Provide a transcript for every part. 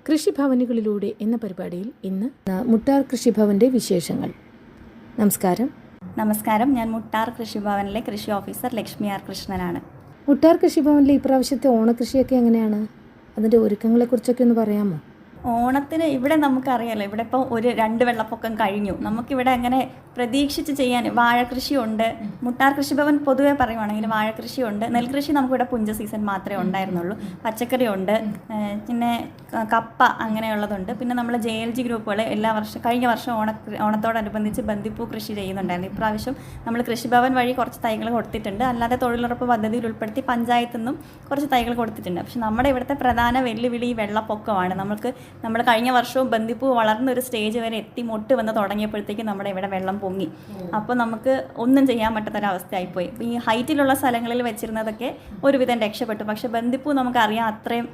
കൃഷിഭവനുകളിലൂടെ എന്ന പരിപാടിയിൽ ഇന്ന് മുട്ടാർ കൃഷിഭവൻ്റെ വിശേഷങ്ങൾ. നമസ്കാരം. നമസ്കാരം. ഞാൻ മുട്ടാർ കൃഷിഭവനിലെ കൃഷി ഓഫീസർ ലക്ഷ്മി ആർ കൃഷ്ണനാണ്. മുട്ടാർ കൃഷിഭവനിലെ ഇപ്രാവശ്യത്തെ ഓണക്കൃഷിയൊക്കെ എങ്ങനെയാണ്? അതിൻ്റെ ഒരുക്കങ്ങളെക്കുറിച്ചൊക്കെ ഒന്ന് പറയാമോ? ഓണത്തിന് ഇവിടെ നമുക്കറിയാമല്ലോ, ഇവിടെ ഇപ്പോൾ ഒരു 2 വെള്ളപ്പൊക്കം കഴിഞ്ഞു. നമുക്കിവിടെ അങ്ങനെ പ്രതീക്ഷിച്ച് ചെയ്യാൻ വാഴക്കൃഷിയുണ്ട്. മുട്ടാർ കൃഷിഭവൻ പൊതുവെ പറയുവാണെങ്കിൽ വാഴക്കൃഷിയുണ്ട്. നെൽകൃഷി നമുക്കിവിടെ പുഞ്ച സീസൺ മാത്രമേ ഉണ്ടായിരുന്നുള്ളൂ. പച്ചക്കറി ഉണ്ട്, പിന്നെ കപ്പ അങ്ങനെയുള്ളതുണ്ട്. പിന്നെ നമ്മൾ JLG ഗ്രൂപ്പുകൾ എല്ലാ വർഷം കഴിഞ്ഞ വർഷം ഓണത്തോടനുബന്ധിച്ച് ബന്ദിപ്പൂ കൃഷി ചെയ്യുന്നുണ്ടായിരുന്നു. ഇപ്രാവശ്യം നമ്മൾ കൃഷിഭവൻ വഴി കുറച്ച് തൈകൾ കൊടുത്തിട്ടുണ്ട്. അല്ലാതെ തൊഴിലുറപ്പ് പദ്ധതിയിൽ ഉൾപ്പെടുത്തി പഞ്ചായത്തിൽ നിന്നും കുറച്ച് തൈകൾ കൊടുത്തിട്ടുണ്ട്. പക്ഷെ നമ്മുടെ ഇവിടുത്തെ പ്രധാന വെല്ലുവിളി ഈ വെള്ളപ്പൊക്കമാണ്. നമ്മൾ കഴിഞ്ഞ വർഷവും ബന്ദിപ്പൂ വളർന്നൊരു സ്റ്റേജ് വരെ എത്തി മൊട്ട് വന്ന് തുടങ്ങിയപ്പോഴത്തേക്കും നമ്മുടെ ഇവിടെ വെള്ളം പൊങ്ങി. അപ്പോൾ നമുക്ക് ഒന്നും ചെയ്യാൻ പറ്റാത്തൊരവസ്ഥയായിപ്പോയി. ഈ ഹൈറ്റിലുള്ള സ്ഥലങ്ങളിൽ വെച്ചിരുന്നതൊക്കെ ഒരുവിധം രക്ഷപ്പെട്ടു. പക്ഷേ ബന്ദിപ്പൂ നമുക്കറിയാം അത്രയും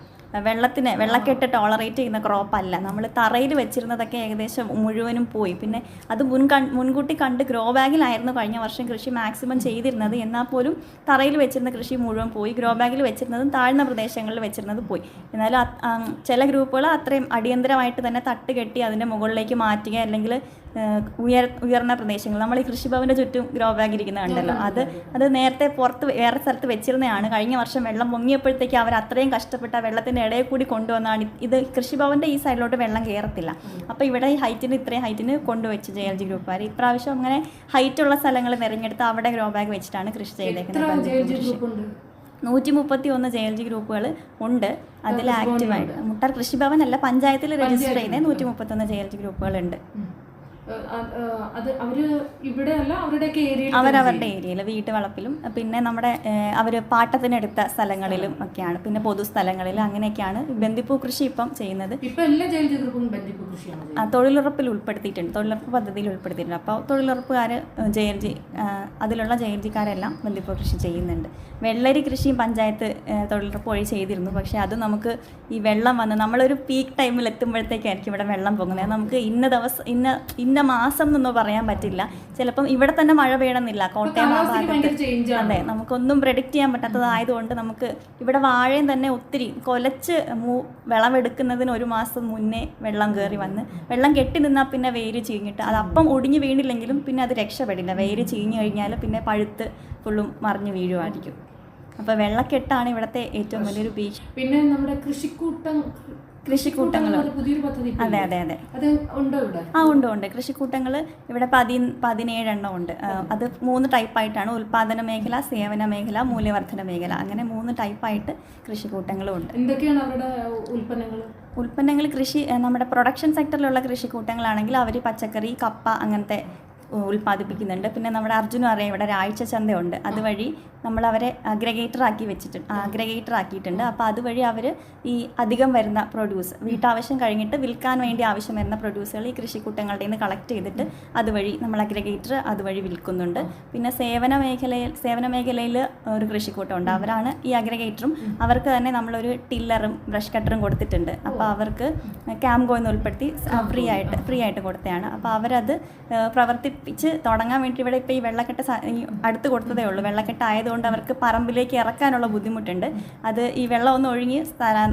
വെള്ളക്കെട്ട് ടോളറേറ്റ് ചെയ്യുന്ന ക്രോപ്പല്ല. നമ്മൾ തറയിൽ വെച്ചിരുന്നതൊക്കെ ഏകദേശം മുഴുവനും പോയി. പിന്നെ അത് മുൻകൂട്ടി കണ്ട് ഗ്രോ ബാഗിലായിരുന്നു കഴിഞ്ഞ വർഷം കൃഷി മാക്സിമം ചെയ്തിരുന്നത്. എന്നാൽ പോലും തറയിൽ വെച്ചിരുന്ന കൃഷി മുഴുവൻ പോയി. ഗ്രോ ബാഗിൽ വെച്ചിരുന്നതും താഴ്ന്ന പ്രദേശങ്ങളിൽ വെച്ചിരുന്നത് പോയി. എന്നാലും ചില ഗ്രൂപ്പുകൾ അത്രയും അടിയന്തരമായിട്ട് തന്നെ തട്ട് കെട്ടി അതിൻ്റെ മുകളിലേക്ക് മാറ്റുക, അല്ലെങ്കിൽ ഉയർന്ന പ്രദേശങ്ങൾ നമ്മൾ ഈ കൃഷിഭവൻ്റെ ചുറ്റും ഗ്രോ ബാഗ് ഇരിക്കുന്നത് കണ്ടല്ലോ, അത് നേരത്തെ പുറത്ത് വേറെ സ്ഥലത്ത് വെച്ചിരുന്നതാണ്. കഴിഞ്ഞ വർഷം വെള്ളം പൊങ്ങിയപ്പോഴത്തേക്ക് അവർ അത്രയും കഷ്ടപ്പെട്ട വെള്ളത്തിൻ്റെ ഇടയിൽ കൂടി കൊണ്ടുവന്നാണ്. ഇത് കൃഷിഭവൻ്റെ ഈ സൈഡിലോട്ട് വെള്ളം കയറത്തില്ല. അപ്പോൾ ഇവിടെ ഈ ഇത്രയും ഹൈറ്റിന് കൊണ്ടുവച്ച് JLG ഗ്രൂപ്പുകാർ ഇപ്രാവശ്യം അങ്ങനെ ഹൈറ്റുള്ള സ്ഥലങ്ങൾ തിരഞ്ഞെടുത്ത് അവിടെ ഗ്രോ ബാഗ് വെച്ചിട്ടാണ് കൃഷി ചെയ്തേക്കുന്നത്. 131 JLG ഗ്രൂപ്പുകൾ ഉണ്ട്. അതിൽ ആക്റ്റീവായിട്ട് മുട്ടാർ കൃഷിഭവൻ അല്ല, പഞ്ചായത്തിൽ രജിസ്റ്റർ ചെയ്യുന്ന 131 JLG ഗ്രൂപ്പുകളുണ്ട്. അവരവരുടെ ഏരിയയിൽ വീട്ടുവളപ്പിലും പിന്നെ നമ്മുടെ അവർ പാട്ടത്തിനെടുത്ത സ്ഥലങ്ങളിലും ഒക്കെയാണ്. പിന്നെ പൊതുസ്ഥലങ്ങളിൽ അങ്ങനെയൊക്കെയാണ് ബന്ദിപ്പൂ കൃഷി ഇപ്പം ചെയ്യുന്നത്. തൊഴിലുറപ്പിൽ ഉൾപ്പെടുത്തിയിട്ടുണ്ട്, തൊഴിലുറപ്പ് പദ്ധതിയിൽ ഉൾപ്പെടുത്തിയിട്ടുണ്ട്. അപ്പോൾ തൊഴിലുറപ്പുകാർ അതിലുള്ള JLGക്കാരെല്ലാം ബന്ദിപ്പൂ കൃഷി ചെയ്യുന്നുണ്ട്. വെള്ളരി കൃഷിയും പഞ്ചായത്ത് തൊഴിലുറപ്പ് വഴി ചെയ്തിരുന്നു. പക്ഷേ അത് നമുക്ക് ഈ വെള്ളം വന്ന് നമ്മളൊരു പീക്ക് ടൈമിൽ എത്തുമ്പോഴത്തേക്കായിരിക്കും ഇവിടെ വെള്ളം പൊങ്ങുന്നത്. നമുക്ക് ഇന്ന ദിവസം ഇന്ന മാസം എന്നൊന്നും പറയാൻ പറ്റില്ല. ചിലപ്പം ഇവിടെ തന്നെ മഴ പെയ്യണമെന്നില്ല. കോട്ടയം ആ ഭാഗത്ത് അതെ, നമുക്കൊന്നും പ്രെഡിക്റ്റ് ചെയ്യാൻ പറ്റാത്തതായതുകൊണ്ട് നമുക്ക് ഇവിടെ വാഴയും തന്നെ ഒത്തിരി കൊലച്ച് വിളവെടുക്കുന്നതിന് 1 മാസം മുന്നേ വെള്ളം കയറി വന്ന് വെള്ളം കെട്ടി നിന്നാൽ പിന്നെ വേര് ചീഞ്ഞിട്ട് അത് അപ്പം ഒടിഞ്ഞു വീണില്ലെങ്കിലും പിന്നെ അത് രക്ഷപ്പെടില്ല. വേര് ചീഞ്ഞു കഴിഞ്ഞാൽ പിന്നെ പഴുത്ത് ഫുള്ളും മറിഞ്ഞു വീഴുമായിരിക്കും. അപ്പോൾ വെള്ളക്കെട്ടാണ് ഇവിടുത്തെ ഏറ്റവും വലിയൊരു ഭീഷണി. പിന്നെ നമ്മുടെ കൃഷിക്കൂട്ടങ്ങൾ അതെ അതെ അതെ ഉണ്ട്. കൃഷിക്കൂട്ടങ്ങൾ ഇവിടെ 17 എണ്ണം ഉണ്ട്. അത് 3 ടൈപ്പായിട്ടാണ്: ഉൽപാദന മേഖല, സേവന മേഖല, മൂല്യവർദ്ധന മേഖല. അങ്ങനെ 3 ടൈപ്പായിട്ട് കൃഷിക്കൂട്ടങ്ങളും ഉണ്ട്. എന്തൊക്കെയാണ് അവരുടെ ഉൽപ്പന്നങ്ങൾ? കൃഷി നമ്മുടെ പ്രൊഡക്ഷൻ സെക്ടറിലുള്ള കൃഷിക്കൂട്ടങ്ങളാണെങ്കിൽ അവർ പച്ചക്കറി, കപ്പ അങ്ങനത്തെ ഉൽപ്പാദിപ്പിക്കുന്നുണ്ട്. പിന്നെ നമ്മുടെ അർജുനും അറിയാം, ഇവിടെ ഒരാഴ്ച ചന്തയുണ്ട്. അതുവഴി നമ്മളവരെ അഗ്രഗേറ്റർ ആക്കിയിട്ടുണ്ട്. അപ്പോൾ അതുവഴി അവർ ഈ അധികം വരുന്ന പ്രൊഡ്യൂസ് വീട്ടാവശ്യം കഴിഞ്ഞിട്ട് വിൽക്കാൻ വേണ്ടി ആവശ്യം വരുന്ന പ്രൊഡ്യൂസുകൾ ഈ കൃഷിക്കൂട്ടങ്ങളുടെ നിന്ന് കളക്ട് ചെയ്തിട്ട് അതുവഴി നമ്മൾ അഗ്രഗേറ്റർ അതുവഴി വിൽക്കുന്നുണ്ട്. പിന്നെ സേവന മേഖലയിൽ ഒരു കൃഷിക്കൂട്ടമുണ്ട്. അവരാണ് ഈ അഗ്രഗേറ്ററും. അവർക്ക് തന്നെ നമ്മളൊരു ടില്ലറും ബ്രഷ് കട്ടറും കൊടുത്തിട്ടുണ്ട്. അപ്പോൾ അവർക്ക് ക്യാംഗോന്ന് ഉൾപ്പെടുത്തി ഫ്രീ ആയിട്ട് കൊടുത്തതാണ്. അപ്പോൾ അവരത് പ്രവർത്തിപ്പിച്ച് തുടങ്ങാൻ വേണ്ടി ഇവിടെ ഇപ്പോൾ ഈ വെള്ളക്കെട്ട് അടുത്ത് കൊടുത്തതേ ഉള്ളൂ. വെള്ളക്കെട്ടായതുകൊണ്ട് അവർക്ക് പറമ്പിലേക്ക് ഇറക്കാനുള്ള ബുദ്ധിമുട്ടുണ്ട്. അത് ഈ വെള്ളം ഒന്ന് ഒഴുകി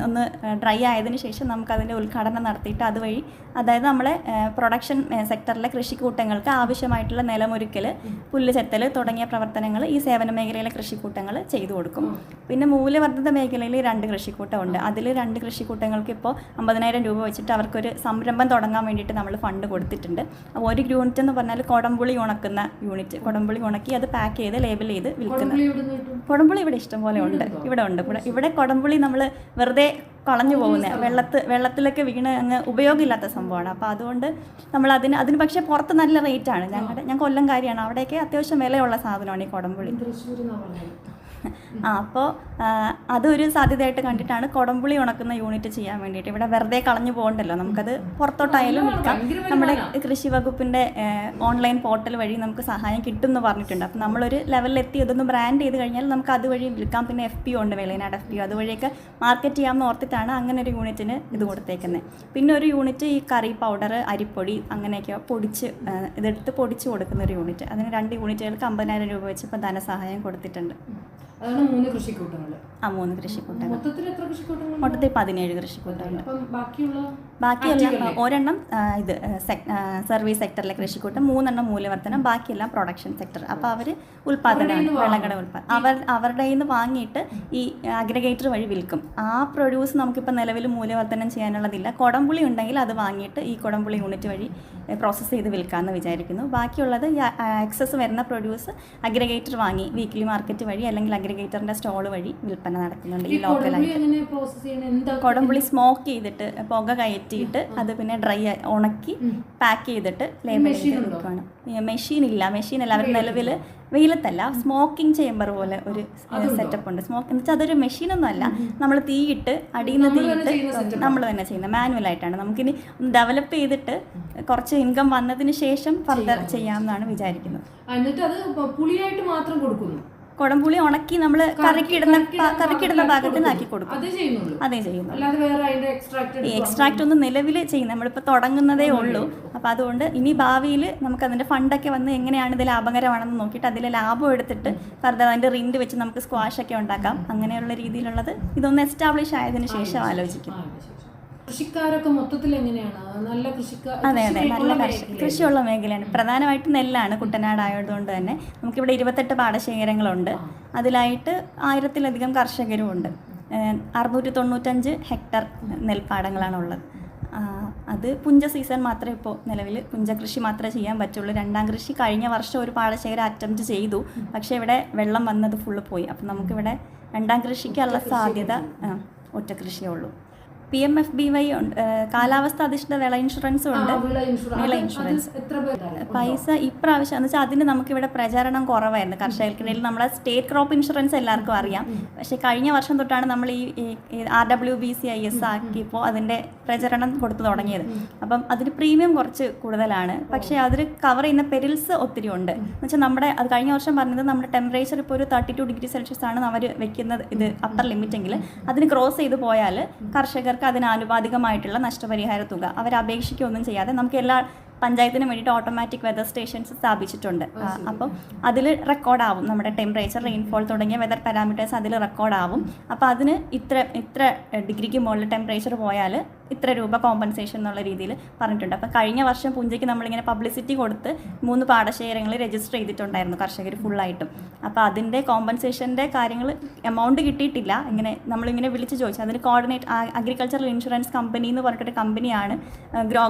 ഒന്ന് ഡ്രൈ ആയതിനു ശേഷം നമുക്കതിൻ്റെ ഉദ്ഘാടനം നടത്തിയിട്ട് അതുവഴി, അതായത് നമ്മളെ പ്രൊഡക്ഷൻ സെക്ടറിലെ കൃഷിക്കൂട്ടങ്ങൾക്ക് ആവശ്യമായിട്ടുള്ള നിലമൊരുക്കൽ, പുല്ല് ചെത്തൽ തുടങ്ങിയ പ്രവർത്തനങ്ങൾ ഈ സേവന മേഖലയിലെ കൃഷിക്കൂട്ടങ്ങൾ ചെയ്തു കൊടുക്കും. പിന്നെ മൂല്യവർദ്ധിത മേഖലയിൽ 2 കൃഷിക്കൂട്ടമുണ്ട്. അതിൽ 2 കൃഷിക്കൂട്ടങ്ങൾക്ക് ഇപ്പോൾ 50,000 രൂപ വെച്ചിട്ട് അവർക്കൊരു സംരംഭം തുടങ്ങാൻ വേണ്ടിയിട്ട് നമ്മൾ ഫണ്ട് കൊടുത്തിട്ടുണ്ട്. അപ്പോൾ ഒരു യൂണിറ്റ് എന്ന് പറഞ്ഞാൽ കൊടംപുളി ഉണക്കുന്ന യൂണിറ്റ്. കൊടംപുളി ഉണക്കി അത് പാക്ക് ചെയ്ത് ലേബൽ ചെയ്ത് വിൽക്കുന്നത്. കൊടംപുളി ഇവിടെ ഇഷ്ടംപോലെ ഉണ്ട്. ഇവിടെ കൊടംപുളി നമ്മൾ വെറുതെ കളഞ്ഞു പോകുന്ന വെള്ളത്തിലൊക്കെ വീണ് അങ്ങ് ഉപയോഗമില്ലാത്ത സംഭവമാണ്. അപ്പോൾ അതുകൊണ്ട് നമ്മൾ അതിന് പക്ഷേ പുറത്ത് നല്ല റേറ്റാണ്. ഞാൻ കൊല്ലംകാരിയാണ്. അവിടെയൊക്കെ അത്യാവശ്യം വിലയുള്ള സാധനമാണ് ഈ കൊടംപുളി. അപ്പോൾ അതൊരു സാധ്യതയായിട്ട് കണ്ടിട്ടാണ് കൊടംപുളി ഉണക്കുന്ന യൂണിറ്റ് ചെയ്യാൻ വേണ്ടിയിട്ട്. ഇവിടെ വെറുതെ കളഞ്ഞു പോകണ്ടല്ലോ, നമുക്കത് പുറത്തോട്ടായാലും വിൽക്കാം. നമ്മുടെ കൃഷി വകുപ്പിൻ്റെ ഓൺലൈൻ പോർട്ടൽ വഴി നമുക്ക് സഹായം കിട്ടും എന്ന് പറഞ്ഞിട്ടുണ്ട്. അപ്പോൾ നമ്മളൊരു ലെവലിലെത്തി ഇതൊന്ന് ബ്രാൻഡ് ചെയ്ത് കഴിഞ്ഞാൽ നമുക്ക് അതുവഴി വിൽക്കാം. പിന്നെ FPO ഉണ്ട്, വെളിനാട് FPO, അതുവഴിയൊക്കെ മാർക്കറ്റ് ചെയ്യാമെന്ന് ഓർത്തിട്ടാണ് അങ്ങനെ ഒരു യൂണിറ്റിന് ഇത് കൊടുത്തേക്കുന്നത്. പിന്നെ ഒരു യൂണിറ്റ് ഈ കറി പൗഡർ, അരിപ്പൊടി അങ്ങനെയൊക്കെ ഇതെടുത്ത് പൊടിച്ച് കൊടുക്കുന്ന ഒരു യൂണിറ്റ്. അതിന് 2 യൂണിറ്റുകൾക്ക് 50,000 രൂപ വെച്ച് ഇപ്പോൾ ധനസഹായം കൊടുത്തിട്ടുണ്ട്. അതാണ് 3 കൃഷിക്കൂട്ടങ്ങൾ. 3 കൃഷിക്കൂട്ടങ്ങൾ. മൊത്തത്തിൽ എത്ര കൃഷിക്കൂട്ടങ്ങൾ? മൊത്തത്തിൽ 17 കൃഷിക്കൂട്ടങ്ങൾ. അപ്പം ബാക്കിയെല്ലാം ഒരെണ്ണം ഇത് സർവീസ് സെക്ടറിലെ കൃഷിക്കൂട്ടം, 3 എണ്ണം മൂല്യവർദ്ധനം, ബാക്കിയെല്ലാം പ്രൊഡക്ഷൻ സെക്ടർ. അപ്പോൾ അവർ ഉൽപ്പാദനമാണ്, വിളകളുടെ ഉൽപ്പാദനം അവരുടെ നിന്ന് വാങ്ങിയിട്ട് ഈ അഗ്രിഗേറ്റർ വഴി വിൽക്കും. ആ പ്രൊഡ്യൂസ് നമുക്കിപ്പോൾ നിലവിൽ മൂല്യവർദ്ധനം ചെയ്യാനുള്ളതില്ല. കുടംപുളി ഉണ്ടെങ്കിൽ അത് വാങ്ങിയിട്ട് ഈ കുടംപുളി യൂണിറ്റ് വഴി പ്രോസസ്സ് ചെയ്ത് വിൽക്കാമെന്ന് വിചാരിക്കുന്നു. ബാക്കിയുള്ളത് എക്സസ് വരുന്ന പ്രൊഡ്യൂസ് അഗ്രിഗേറ്റർ വാങ്ങി വീക്ക്ലി മാർക്കറ്റ് വഴി അല്ലെങ്കിൽ അഗ്രിഗേറ്ററിൻ്റെ സ്റ്റോൾ വഴി വിൽപ്പന നടക്കുന്നുണ്ട്. ഈ ലോക്കലായിട്ട് കുടംപുളി സ്മോക്ക് ചെയ്തിട്ട് പുക കയറ്റിയിട്ട് അത് പിന്നെ ഡ്രൈ ഉണക്കി പാക്ക് ചെയ്തിട്ട് ലേബൽ ചെയ്ത് വിൽക്കുകയാണ്. മെഷീനില്ല, അവർ നിലവിൽ വെയിലത്തല്ല, സ്മോക്കിംഗ് ചേമ്പർ പോലെ ഒരു സെറ്റപ്പ് ഉണ്ട്. സ്മോക്ക് എന്ന് വെച്ചാൽ അതൊരു മെഷീനൊന്നും അല്ല, നമ്മൾ തീയിട്ട് അടിയിൽ നിന്ന് തീയിട്ട് നമ്മൾ തന്നെ ചെയ്യുന്നത്, മാനുവലായിട്ടാണ്. നമുക്കിനി ഡെവലപ്പ് ചെയ്തിട്ട് കുറച്ച് ഇൻകം വന്നതിന് ശേഷം ഫർദർ ചെയ്യാമെന്നാണ് വിചാരിക്കുന്നത്. എന്നിട്ട് അത് പുളിയായിട്ട് മാത്രം കൊടുക്കുന്നു. കുടംപുളി ഉണക്കി നമ്മൾ കറിക്കിടുന്ന ഭാഗത്തിനാക്കി കൊടുക്കും. അതേ ചെയ്യുന്നു. ഈ എക്സ്ട്രാക്റ്റ് ഒന്നും നിലവിൽ ചെയ്യുന്നത് നമ്മളിപ്പോൾ തുടങ്ങുന്നതേ ഉള്ളൂ. അപ്പോൾ അതുകൊണ്ട് ഇനി ഭാവിയിൽ നമുക്കതിൻ്റെ ഫണ്ടൊക്കെ വന്ന് എങ്ങനെയാണ് ഇത് ലാഭകരമാണെന്ന് നോക്കിയിട്ട് അതിൽ ലാഭം എടുത്തിട്ട് ഫർദർ അതിൻ്റെ റിൻഡ് വെച്ച് നമുക്ക് സ്ക്വാഷൊക്കെ ഉണ്ടാക്കാം. അങ്ങനെയുള്ള രീതിയിലുള്ളത് ഇതൊന്ന് എസ്റ്റാബ്ലിഷ് ആയതിനു ശേഷം ആലോചിക്കും. കൃഷിക്കാരൊക്കെ മൊത്തത്തിൽ എങ്ങനെയാണ്? നല്ല അതെ നല്ല കൃഷിയുള്ള മേഖലയാണ്. പ്രധാനമായിട്ടും നെല്ലാണ്. കുട്ടനാട് ആയതുകൊണ്ട് തന്നെ നമുക്കിവിടെ 28 പാടശേഖരങ്ങളുണ്ട്. അതിലായിട്ട് 1000-ലധികം കർഷകരും ഉണ്ട്. 695 ഹെക്ടർ നെൽപ്പാടങ്ങളാണുള്ളത്. അത് പുഞ്ച സീസൺ മാത്രമേ ഇപ്പോൾ നിലവിൽ പുഞ്ച കൃഷി മാത്രമേ ചെയ്യാൻ പറ്റുള്ളൂ. 2ാം കൃഷി കഴിഞ്ഞ വർഷം ഒരു പാടശേഖരം അറ്റംപ്റ്റ് ചെയ്തു, പക്ഷേ ഇവിടെ വെള്ളം വന്നത് ഫുള്ള് പോയി. അപ്പം നമുക്കിവിടെ 2ാം കൃഷിക്കുള്ള സാധ്യത ഒറ്റ കൃഷിയേ ഉള്ളൂ. PMFBY ഉണ്ട്, കാലാവസ്ഥ അധിഷ്ഠിത വിള ഇൻഷുറൻസും ഉണ്ട്. വിള ഇൻഷുറൻസ് പൈസ ഇപ്രാവശ്യം എന്ന് വെച്ചാൽ അതിന് നമുക്കിവിടെ പ്രചാരണം കുറവായിരുന്നു കർഷകർക്കിടയിൽ. നമ്മുടെ സ്റ്റേറ്റ് ക്രോപ്പ് ഇൻഷുറൻസ് എല്ലാവർക്കും അറിയാം, പക്ഷേ കഴിഞ്ഞ വർഷം തൊട്ടാണ് നമ്മൾ ഈ RWBCIS ആക്കിയപ്പോൾ അതിൻ്റെ പ്രചരണം കൊടുത്തു തുടങ്ങിയത്. അപ്പം അതിന് പ്രീമിയം കുറച്ച് കൂടുതലാണ്, പക്ഷേ അതിൽ കവർ ചെയ്യുന്ന പെരിൽസ് ഒത്തിരി ഉണ്ട്. എന്ന് വെച്ചാൽ നമ്മുടെ അത് കഴിഞ്ഞ വർഷം പറഞ്ഞത് നമ്മുടെ ടെമ്പറേച്ചർ ഇപ്പോൾ ഒരു 32 ഡിഗ്രി സെൽഷ്യസ് ആണ് അവർ വെക്കുന്നത്, ഇത് അപ്പർ ലിമിറ്റെങ്കിൽ അതിന് ക്രോസ് ചെയ്ത് പോയാൽ കർഷകർ അതിന് ആനുപാതികമായിട്ടുള്ള നഷ്ടപരിഹാര തുക അവർ അപേക്ഷിക്കുകയൊന്നും ചെയ്യാതെ നമുക്ക് എല്ലാ പഞ്ചായത്തിന് വേണ്ടിയിട്ട് ഓട്ടോമാറ്റിക് വെതർ സ്റ്റേഷൻസ് സ്ഥാപിച്ചിട്ടുണ്ട്. അപ്പം അതിൽ റെക്കോർഡാവും നമ്മുടെ ടെമ്പറേച്ചർ, റെയിൻഫോൾ തുടങ്ങിയ വെതർ പാരാമീറ്റേഴ്സ് അതിൽ റെക്കോർഡാവും. അപ്പോൾ അതിന് ഇത്ര ഡിഗ്രിക്ക് മുകളിൽ ടെമ്പറേച്ചർ പോയാൽ ഇത്ര രൂപ കോമ്പൻസേഷൻ എന്നുള്ള രീതിയിൽ പറഞ്ഞിട്ടുണ്ട്. അപ്പോൾ കഴിഞ്ഞ വർഷം പുഞ്ചയ്ക്ക് നമ്മളിങ്ങനെ പബ്ലിസിറ്റി കൊടുത്ത് 3 പാടശേഖരങ്ങളിൽ രജിസ്റ്റർ ചെയ്തിട്ടുണ്ടായിരുന്നു കർഷകർ ഫുള്ളായിട്ടും. അപ്പോൾ അതിൻ്റെ കോമ്പൻസേഷൻ്റെ കാര്യങ്ങൾ എമൗണ്ട് കിട്ടിയിട്ടില്ല. നമ്മളിങ്ങനെ വിളിച്ച് ചോദിച്ചു. അതിന് അഗ്രികൾച്ചറൽ ഇൻഷുറൻസ് കമ്പനി എന്ന് പറഞ്ഞിട്ടൊരു കമ്പനിയാണ്,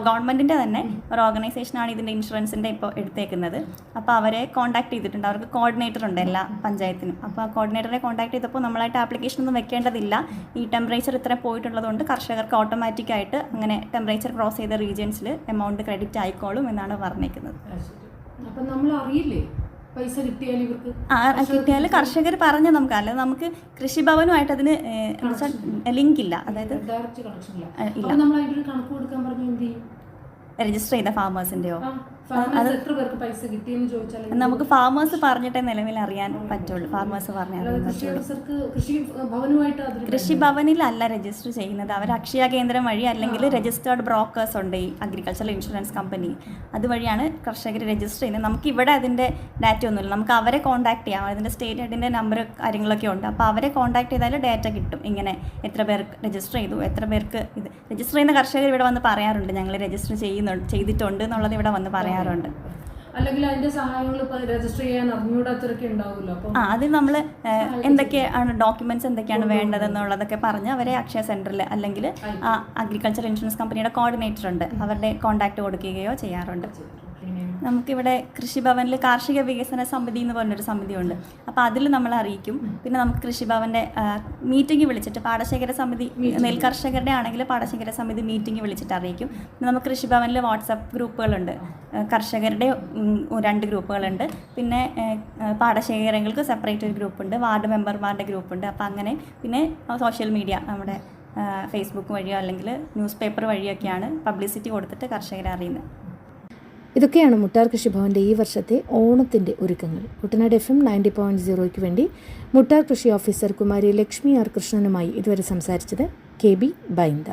ഗവൺമെൻറ്റിൻ്റെ തന്നെ ഒരു ഓർഗനൈസേഷനാണ് ഇതിൻ്റെ ഇൻഷുറൻസിൻ്റെ ഇപ്പോൾ എടുത്തേക്കുന്നത്. അപ്പോൾ അവരെ കോൺടാക്ട് ചെയ്തിട്ടുണ്ട്. അവർക്ക് കോർഡിനേറ്റർ ഉണ്ട് എല്ലാ പഞ്ചായത്തിനും. അപ്പോൾ ആ കോർഡിനേറ്ററെ കോൺടാക്ട് ചെയ്തപ്പോൾ നമ്മളായിട്ട് ആപ്ലിക്കേഷൻ ഒന്നും വെക്കേണ്ടതില്ല, ഈ ടെമ്പറേച്ചർ ഇത്ര പോയിട്ടുള്ളതുകൊണ്ട് കർഷകർക്ക് ഓട്ടോമാറ്റിക്കായിട്ട് അങ്ങനെ ടെമ്പറേച്ചർ ക്രോസ് ചെയ്ത റീജിയൻസിൽ എമൗണ്ട് ക്രെഡിറ്റ് ആയിക്കോളും എന്നാണ് പറഞ്ഞേക്കുന്നത്. അപ്പം നമ്മൾ അറിയില്ലേ പൈസ കിട്ടിയാൽ ഇവർക്ക്? കിട്ടിയാൽ കർഷകർ പറഞ്ഞ് നമുക്ക്, അല്ലാതെ നമുക്ക് കൃഷിഭവനുമായിട്ട് അതിന് ലിങ്ക് ഇല്ല, അതായത് രജിസ്റ്റർ ചെയ്ത ഫാമേഴ്സിൻ്റെയോ നമുക്ക് ഫാമേഴ്സ് പറഞ്ഞിട്ടേ നിലവിൽ അറിയാൻ പറ്റുള്ളൂ. ഫാമേഴ്സ് പറഞ്ഞാൽ കൃഷിഭവനിലല്ല രജിസ്റ്റർ ചെയ്യുന്നത്, അവർ അക്ഷയ കേന്ദ്രം വഴി അല്ലെങ്കിൽ രജിസ്റ്റേർഡ് ബ്രോക്കേഴ്സ് ഉണ്ട് ഈ അഗ്രികൾച്ചറൽ ഇൻഷുറൻസ് കമ്പനി, അതുവഴിയാണ് കർഷകർ രജിസ്റ്റർ ചെയ്യുന്നത്. നമുക്ക് ഇവിടെ അതിൻ്റെ ഡാറ്റ ഒന്നുമില്ല, നമുക്ക് അവരെ കോൺടാക്ട് ചെയ്യാം. അതിൻ്റെ സ്റ്റേറ്റ് ഹെഡിൻ്റെ നമ്പർ കാര്യങ്ങളൊക്കെ ഉണ്ട്. അപ്പോൾ അവരെ കോൺടാക്ട് ചെയ്താൽ ഡാറ്റ കിട്ടും, ഇങ്ങനെ എത്ര പേർക്ക് രജിസ്റ്റർ ചെയ്തു, എത്ര പേർക്ക് ഇത് രജിസ്റ്റർ ചെയ്യുന്ന കർഷകർ ഇവിടെ വന്ന് പറയാറുണ്ട്, ഞങ്ങൾ രജിസ്റ്റർ ചെയ്തിട്ടുണ്ട് എന്നുള്ളത് ഇവിടെ വന്ന് പറയാറുണ്ട്. അല്ലെങ്കിൽ അതിന്റെ സഹായങ്ങൾ രജിസ്റ്റർ ചെയ്യാൻ അറിഞ്ഞൂടാത്തവരൊക്കെ ഉണ്ടാവുമല്ലോ. അത് നമ്മൾ എന്തൊക്കെയാണ് ഡോക്യുമെന്റ്സ് എന്തൊക്കെയാണ് വേണ്ടതെന്നുള്ളതൊക്കെ പറഞ്ഞ് അവരെ അക്ഷയ സെന്ററിൽ അല്ലെങ്കിൽ അഗ്രികൾച്ചർ ഇൻഷുറൻസ് കമ്പനിയുടെ കോർഡിനേറ്റർ ഉണ്ട്, അവരുടെ കോൺടാക്ട് കൊടുക്കുകയോ ചെയ്യാറുണ്ട്. നമുക്കിവിടെ കൃഷിഭവനിൽ കാർഷിക വികസന സമിതി എന്ന് പറഞ്ഞൊരു സമിതിയുണ്ട്. അപ്പോൾ അതിൽ നമ്മൾ അറിയിക്കും. പിന്നെ നമുക്ക് കൃഷിഭവൻ്റെ മീറ്റിംഗ് വിളിച്ചിട്ട് പാടശേഖര സമിതി, നെൽകർഷകരുടെ ആണെങ്കിൽ പാടശേഖര സമിതി മീറ്റിംഗ് വിളിച്ചിട്ട് അറിയിക്കും. പിന്നെ നമുക്ക് കൃഷിഭവനിൽ വാട്സപ്പ് ഗ്രൂപ്പുകളുണ്ട്, കർഷകരുടെ 2 ഗ്രൂപ്പുകളുണ്ട്. പിന്നെ പാടശേഖരങ്ങൾക്ക് സെപ്പറേറ്റ് ഒരു ഗ്രൂപ്പുണ്ട്, വാർഡ് മെമ്പർമാരുടെ ഗ്രൂപ്പുണ്ട്. അപ്പോൾ അങ്ങനെ പിന്നെ സോഷ്യൽ മീഡിയ നമ്മുടെ ഫേസ്ബുക്ക് വഴിയോ അല്ലെങ്കിൽ ന്യൂസ് പേപ്പർ വഴിയൊക്കെയാണ് പബ്ലിസിറ്റി കൊടുത്തിട്ട് കർഷകരെ അറിയുന്നത്. ഇതൊക്കെയാണ് മുട്ടാർ കൃഷിഭവൻ്റെ ഈ വർഷത്തെ ഓണത്തിൻ്റെ ഒരുക്കങ്ങൾ. കുട്ടനാട് FM 90.0 വേണ്ടി മുട്ടാർ കൃഷി ഓഫീസർ കുമാരി ലക്ഷ്മി ആർ കൃഷ്ണനുമായി ഇതുവരെ സംസാരിച്ചത് KB ബൈന്ദ.